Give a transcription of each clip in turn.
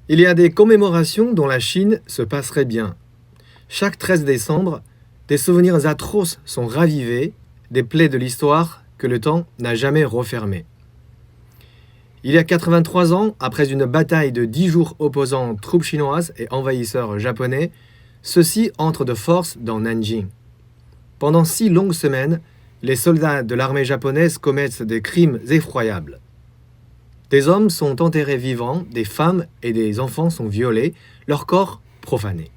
Il y a des commémorations dont la Chine se passerait bien. Chaque 13 décembre, des souvenirs atroces sont ravivés, des plaies de l'histoire que le temps n'a jamais refermées. Il y a 83 ans, après une bataille de 10 jours opposant troupes chinoises et envahisseurs japonais, ceux-ci entrent de force dans Nanjing. Pendant 6 longues semaines, les soldats de l'armée japonaise commettent des crimes effroyables. Des hommes sont enterrés vivants, des femmes et des enfants sont violés, leurs corps profanés.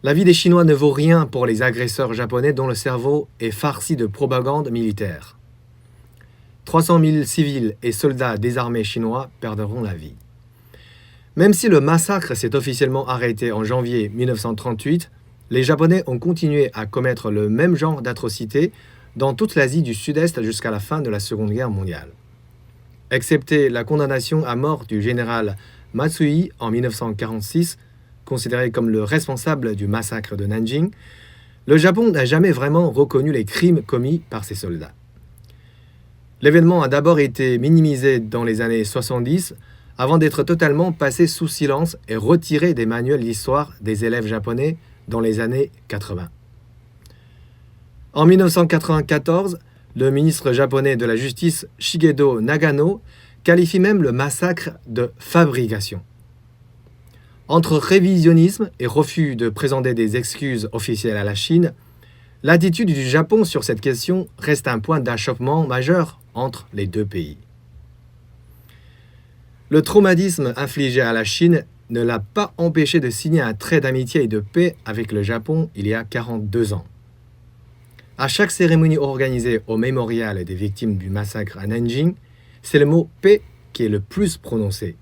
La vie des Chinois ne vaut rien pour les agresseurs japonais dont le cerveau est farci de propagande militaire. 300 000 civils et soldats désarmés chinois perdront la vie. Même si le massacre s'est officiellement arrêté en janvier 1938, les Japonais ont continué à commettre le même genre d'atrocités dans toute l'Asie du Sud-Est jusqu'à la fin de la Seconde Guerre mondiale. Excepté la condamnation à mort du général Matsui en 1946, considéré comme le responsable du massacre de Nanjing, le Japon n'a jamais vraiment reconnu les crimes commis par ses soldats. L'événement a d'abord été minimisé dans les années 70, avant d'être totalement passé sous silence et retiré des manuels d'histoire des élèves japonais dans les années 80. En 1994, le ministre japonais de la Justice Shigedo Nagano qualifie même le massacre de fabrication. Entre révisionnisme et refus de présenter des excuses officielles à la Chine, l'attitude du Japon sur cette question reste un point d'achoppement majeur entre les deux pays. Le traumatisme infligé à la Chine ne l'a pas empêché de signer un trait d'amitié et de paix avec le Japon il y a 42 ans. À chaque cérémonie organisée au mémorial des victimes du massacre à Nanjing, c'est le mot « paix » qui est le plus prononcé.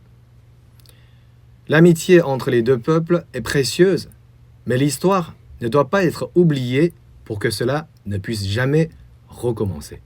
L'amitié entre les deux peuples est précieuse, mais l'histoire ne doit pas être oubliée pour que cela ne puisse jamais recommencer.